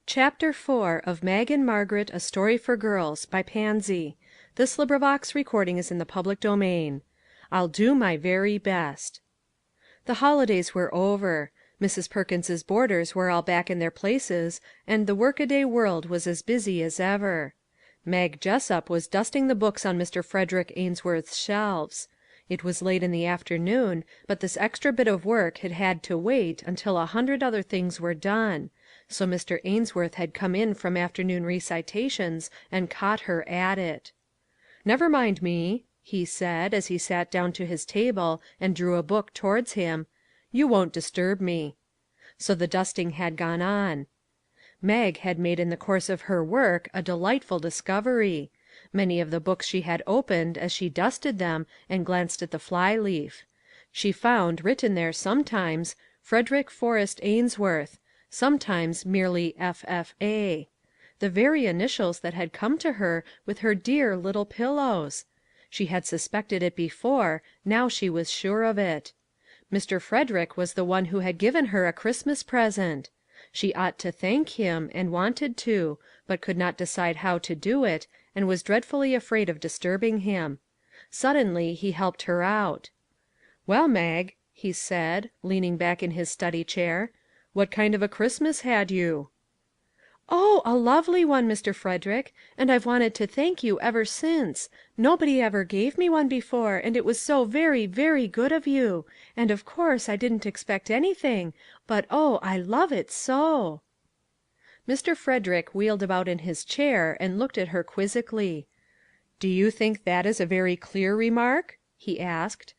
Chapter 4 of Mag and Margaret, A Story for Girls, by Pansy. This recording is in the public domain. I'll do my very best. The holidays were over. Mrs. Perkins's boarders were all back in their places, and the workaday world was as busy as ever. Mag Jessup was dusting the books on Mr. Frederick Ainsworth's shelves. It was late in the afternoon, but this extra bit of work had had to wait until 100 other things were done; so Mr. Ainsworth had come in from afternoon recitations and caught her at it. "Never mind me," he said, as he sat down to his table and drew a book towards him. "You won't disturb me." So the dusting had gone on. Mag had made in the course of her work a delightful discovery. Many of the books she had opened as she dusted them and glanced at the fly leaf. She found, written there sometimes, Frederick Forrest Ainsworth; sometimes merely F.F.A. The very initials that had come to her with her dear little pillows! She had suspected it before, now she was sure of it. Mr. Frederick was the one who had given her a Christmas present. She ought to thank him, and wanted to, but could not decide how to do it, and was dreadfully afraid of disturbing him. Suddenly he helped her out. "Well, Mag," he said, leaning back in his study chair, "what kind of a Christmas had you?" "Oh, a lovely one, Mr. Frederick, and I've wanted to thank you ever since. Nobody ever gave me one before, and it was so very, very good of you; and of course I didn't expect anything, but oh, I love it so!" Mr. Frederick wheeled about in his chair and looked at her quizzically. "Do you think that is a very clear remark?" he asked.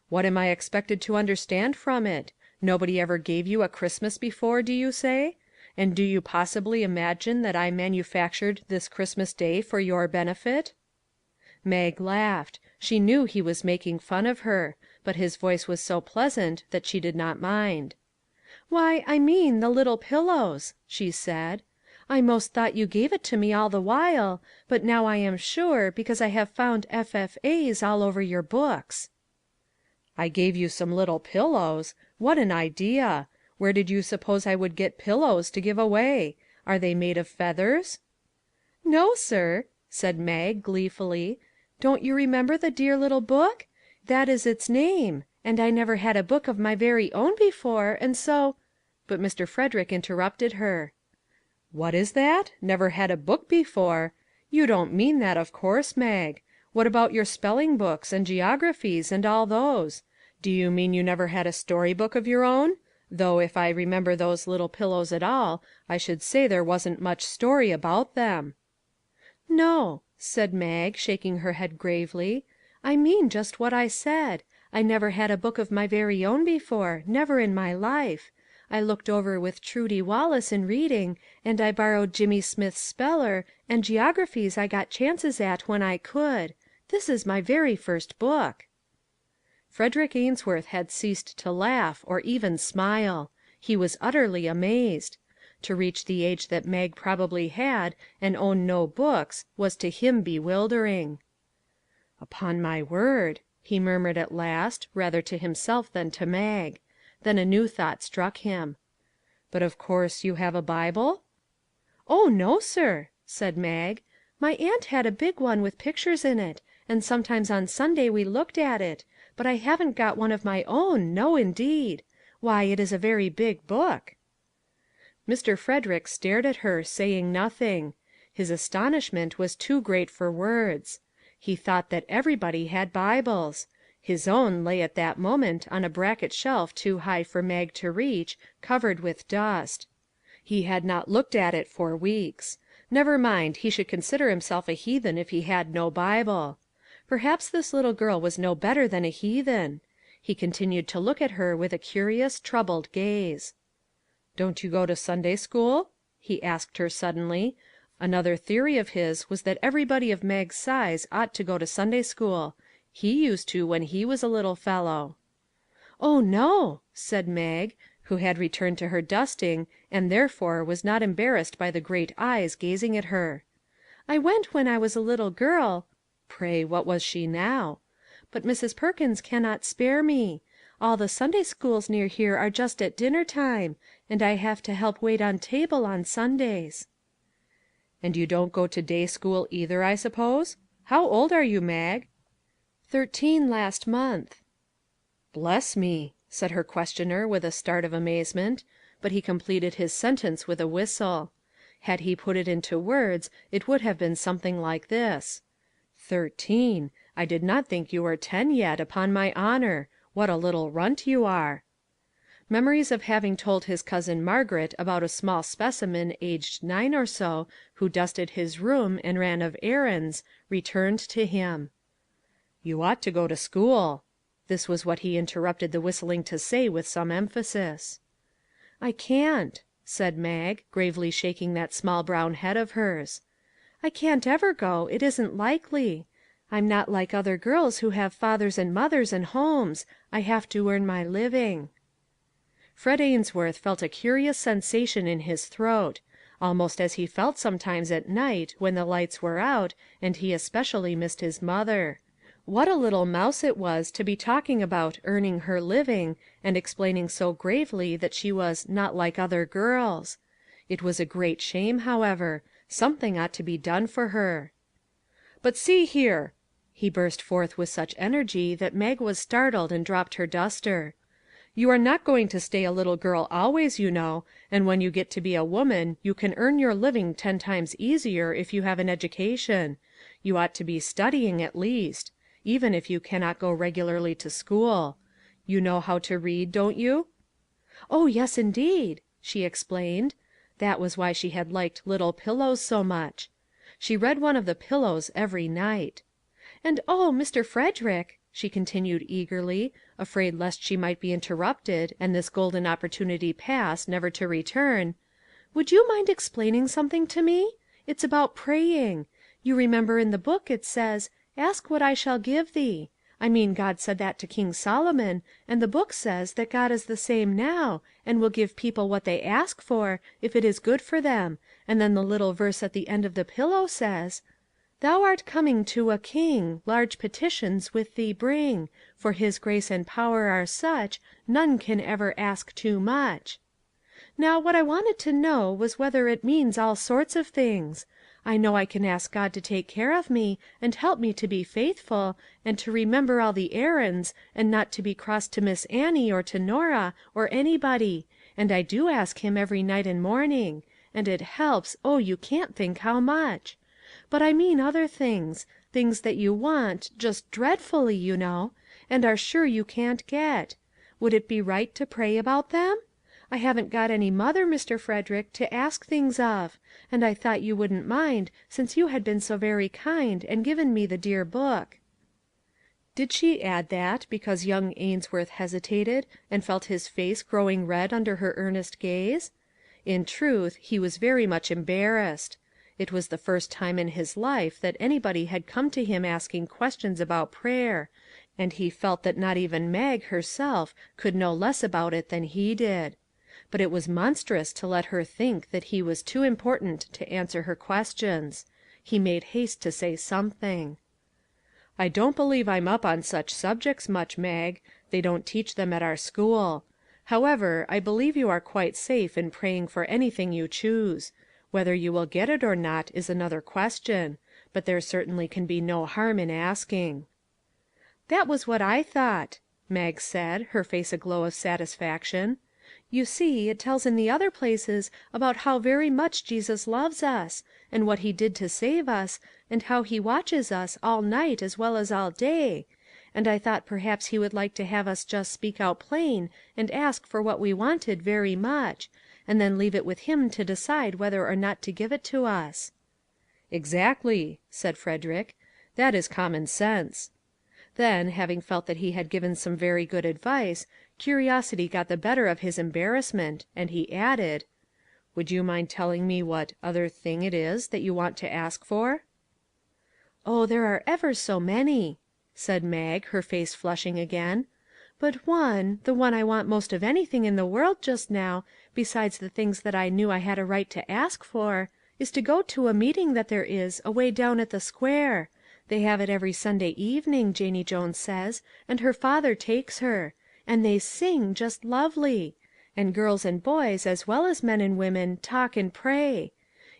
"What am I expected to understand from it? Nobody ever gave you a Christmas before, do you say? And do you possibly imagine that I manufactured this Christmas Day for your benefit?" Mag laughed. She knew he was making fun of her, but his voice was so pleasant that she did not mind. "Why, I mean the little pillows," she said. "I most thought you gave it to me all the while, but now I am sure, because I have found F.F.A.'s all over your books." "I gave you some little pillows! What an idea! Where did you suppose I would get pillows to give away? Are they made of feathers?" "No, sir," said Mag, gleefully. "Don't you remember the dear little book? That is its name; and I never had a book of my very own before, and so " But Mr. Frederick interrupted her. "What is that? Never had a book before? You don't mean that, of course, Mag. What about your spelling books, and geographies, and all those? Do you mean you never had a story book of your own? Though, if I remember those little pillows at all, I should say there wasn't much story about them." "No," said Mag, shaking her head gravely. "I mean just what I said. I never had a book of my very own before, never in my life. I looked over with Trudie Wallace in reading, and I borrowed Jimmy Smith's speller, and geographies I got chances at when I could. This is my very first book." Frederick Ainsworth had ceased to laugh, or even smile. He was utterly amazed. To reach the age that Mag probably had, and own no books, was to him bewildering. "Upon my word," he murmured at last, rather to himself than to Mag. Then a new thought struck him. "But of course you have a Bible?" "Oh, no, sir," said Mag. "My aunt had a big one with pictures in it, and sometimes on Sunday we looked at it; but I haven't got one of my own, no, indeed. Why, it is a very big book." Mr. Frederick stared at her, saying nothing. His astonishment was too great for words. He thought that everybody had Bibles. His own lay at that moment on a bracket shelf too high for Mag to reach, covered with dust. He had not looked at it for weeks. Never mind, he should consider himself a heathen if he had no Bible. Perhaps this little girl was no better than a heathen. He continued to look at her with a curious, troubled gaze. "Don't you go to Sunday school?" he asked her suddenly. Another theory of his was that everybody of Mag's size ought to go to Sunday school. He used to when he was a little fellow. "Oh, no," said Mag, who had returned to her dusting, and therefore was not embarrassed by the great eyes gazing at her. "I went when I was a little girl" pray, what was she now? "but Mrs. Perkins cannot spare me. All the Sunday schools near here are just at dinner time, and I have to help wait on table on Sundays." "And you don't go to day school either, I suppose? How old are you, Mag?" 13 last month." "Bless me!" said her questioner with a start of amazement, but he completed his sentence with a whistle. Had he put it into words it would have been something like this: "13! I did not think you were 10 yet, upon my honor. What a little runt you are!" Memories of having told his cousin Margaret about a small specimen aged 9 or so, who dusted his room and ran of errands, returned to him. "You ought to go to school." This was what he interrupted the whistling to say with some emphasis. "I can't," said Mag, gravely shaking that small brown head of hers. "I can't ever go; it isn't likely. I'm not like other girls who have fathers and mothers and homes. I have to earn my living." Fred Ainsworth felt a curious sensation in his throat, almost as he felt sometimes at night when the lights were out and he especially missed his mother. What a little mouse it was to be talking about earning her living, and explaining so gravely that she was "not like other girls." It was a great shame, however; something ought to be done for her. "But see here," he burst forth with such energy that Mag was startled and dropped her duster. "You are not going to stay a little girl always, you know, and when you get to be a woman you can earn your living 10 times easier if you have an education. You ought to be studying, at least; even if you cannot go regularly to school. You know how to read, don't you?" "Oh, yes, indeed," she explained. That was why she had liked Little Pillows so much. She read one of the Pillows every night. "And oh, Mr. Frederick," she continued eagerly, afraid lest she might be interrupted and this golden opportunity pass, never to return, "would you mind explaining something to me? It's about praying. You remember in the book it says, 'Ask what I shall give thee.' I mean God said that to King Solomon, and the book says that God is the same now, and will give people what they ask for, if it is good for them, and then the little verse at the end of the Pillow says, 'Thou art coming to a King, Large petitions with thee bring, For his grace and power are such, None can ever ask too much.' Now, what I wanted to know was whether it means all sorts of things. I know I can ask God to take care of me, and help me to be faithful, and to remember all the errands, and not to be cross to Miss Annie, or to Norah, or anybody; and I do ask him every night and morning; and it helps, oh, you can't think how much! But I mean other things; things that you want, just dreadfully, you know, and are sure you can't get. Would it be right to pray about them? I haven't got any mother, Mr. Frederick, to ask things of; and I thought you wouldn't mind, since you had been so very kind, and given me the dear book." Did she add that because young Ainsworth hesitated, and felt his face growing red under her earnest gaze? In truth, he was very much embarrassed. It was the first time in his life that anybody had come to him asking questions about prayer, and he felt that not even Mag herself could know less about it than he did. But it was monstrous to let her think that he was too important to answer her questions. He made haste to say something. "I don't believe I'm up on such subjects much, Mag. They don't teach them at our school. However, I believe you are quite safe in praying for anything you choose. Whether you will get it or not is another question; but there certainly can be no harm in asking." "That was what I thought," Mag said, her face aglow with satisfaction. "You see, it tells in the other places about how very much Jesus loves us, and what he did to save us, and how he watches us all night as well as all day; and I thought perhaps he would like to have us just speak out plain and ask for what we wanted very much, and then leave it with him to decide whether or not to give it to us." "Exactly," said Frederick. "That is common sense." Then, having felt that he had given some very good advice, curiosity got the better of his embarrassment, and he added, "Would you mind telling me what other thing it is that you want to ask for?" "Oh, there are ever so many," said Mag, her face flushing again; "but one, the one I want most of anything in the world just now, besides the things that I knew I had a right to ask for, is to go to a meeting that there is away down at the square. They have it every Sunday evening, Janie Jones says, and her father takes her. and they sing just lovely. And girls and boys, as well as men and women, talk and pray.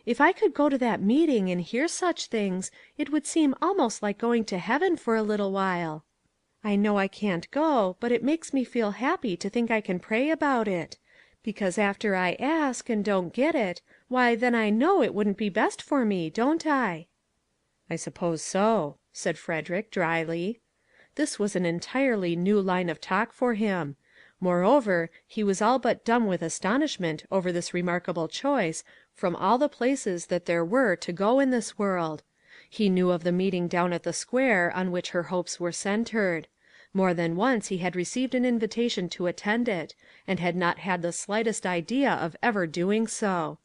If I could go to that meeting and hear such things, it would seem almost like going to heaven for a little while. I know I can't go, but it makes me feel happy to think I can pray about it. Because after I ask, and don't get it, why, then I know it wouldn't be best for me, don't I?" "I suppose so," said Frederick, dryly. This was an entirely new line of talk for him. Moreover, he was all but dumb with astonishment over this remarkable choice from all the places that there were to go in this world. He knew of the meeting down at the square on which her hopes were centered. More than once he had received an invitation to attend it, and had not had the slightest idea of ever doing so.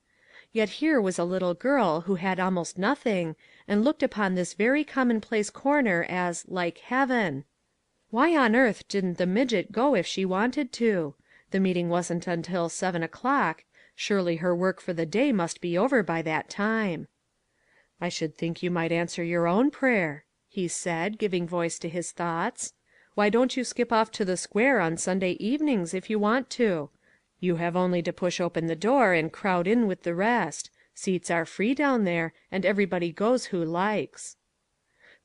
Yet here was a little girl who had almost nothing, and looked upon this very commonplace corner as like heaven. Why on earth didn't the midget go if she wanted to? The meeting wasn't until 7 o'clock. Surely her work for the day must be over by that time. "I should think you might answer your own prayer," he said, giving voice to his thoughts. "Why don't you skip off to the square on Sunday evenings if you want to? You have only to push open the door and crowd in with the rest. Seats are free down there, and everybody goes who likes."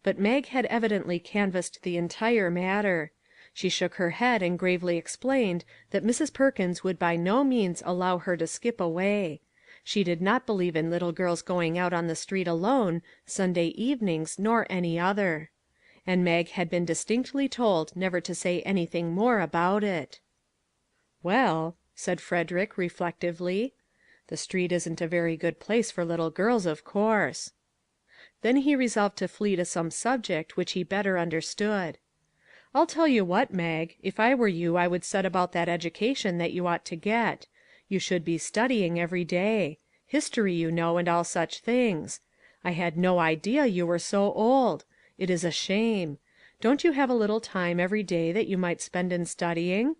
But Mag had evidently canvassed the entire matter. She shook her head and gravely explained that Mrs. Perkins would by no means allow her to skip away. She did not believe in little girls going out on the street alone, Sunday evenings, nor any other. And Mag had been distinctly told never to say anything more about it. "Well," said Frederick, reflectively, "the street isn't a very good place for little girls, of course." Then he resolved to flee to some subject which he better understood. "I'll tell you what, Mag, if I were you I would set about that education that you ought to get. You should be studying every day. History, you know, and all such things. I had no idea you were so old. It is a shame. Don't you have a little time every day that you might spend in studying?"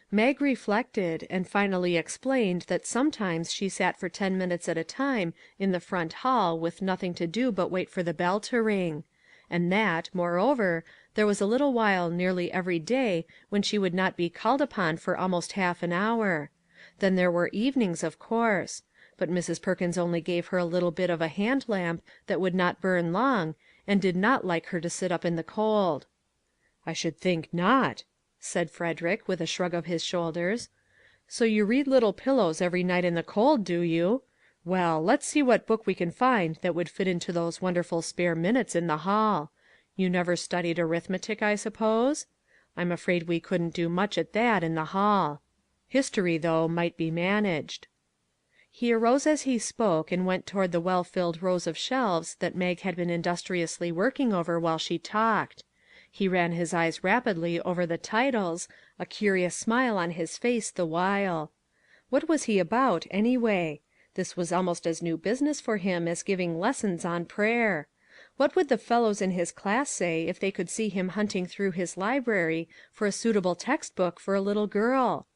Mag reflected, and finally explained that sometimes she sat for 10 minutes at a time in the front hall with nothing to do but wait for the bell to ring; and that, moreover, there was a little while nearly every day when she would not be called upon for almost half an hour. Then there were evenings, of course; but Mrs. Perkins only gave her a little bit of a hand lamp that would not burn long, and did not like her to sit up in the cold. "I should think not," said Frederick, with a shrug of his shoulders. "So you read Little Pillows every night in the cold, do you? Well, let's see what book we can find that would fit into those wonderful spare minutes in the hall. You never studied arithmetic, I suppose? I'm afraid we couldn't do much at that in the hall. History, though, might be managed." He arose as he spoke, and went toward the well-filled rows of shelves that Mag had been industriously working over while she talked. He ran his eyes rapidly over the titles, a curious smile on his face the while. What was he about, anyway? This was almost as new business for him as giving lessons on prayer. What would the fellows in his class say if they could see him hunting through his library for a suitable text book for a little girl?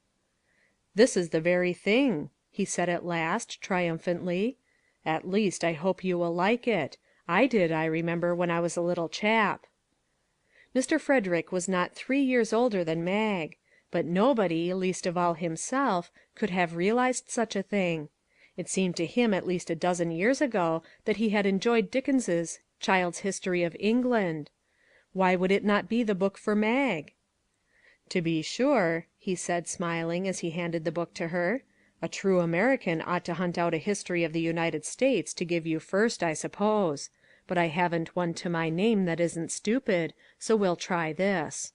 "This is the very thing," he said at last, triumphantly. "At least, I hope you will like it. I did, I remember, when I was a little chap." Mr. Frederick was not 3 years older than Mag; but nobody, least of all himself, could have realized such a thing. It seemed to him at least a dozen years ago that he had enjoyed Dickens's Child's History of England. Why would it not be the book for Mag? "To be sure," he said, smiling, as he handed the book to her, "a true American ought to hunt out a history of the United States to give you first, I suppose. But I haven't one to my name that isn't stupid, so we'll try this."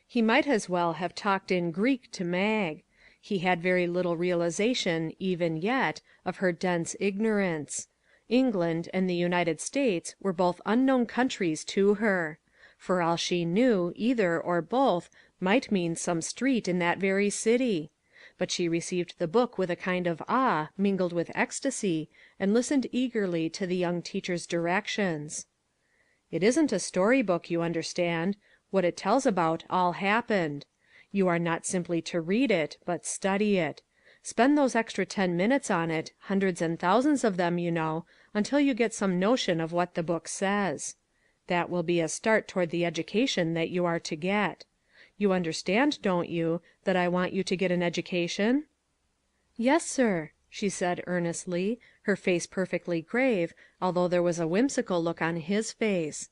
He might as well have talked in Greek to Mag. He had very little realization, even yet, of her dense ignorance. England and the United States were both unknown countries to her. For all she knew, either or both might mean some street in that very city. But she received the book with a kind of awe mingled with ecstasy, and listened eagerly to the young teacher's directions. "It isn't a story book, you understand. What it tells about all happened. You are not simply to read it, but study it. Spend those extra 10 minutes on it, hundreds and thousands of them, you know, until you get some notion of what the book says. That will be a start toward the education that you are to get. You understand, don't you, that I want you to get an education?" "Yes, sir," she said earnestly, her face perfectly grave, although there was a whimsical look on his face.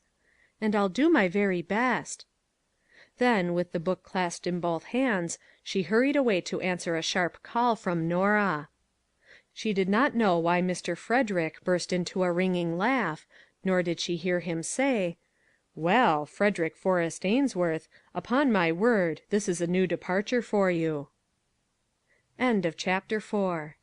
"And I'll do my very best." Then, with the book clasped in both hands, she hurried away to answer a sharp call from Norah. She did not know why Mr. Frederick burst into a ringing laugh, nor did she hear him say, "Well, Frederick Forrest Ainsworth, upon my word, this is a new departure for you." Chapter 5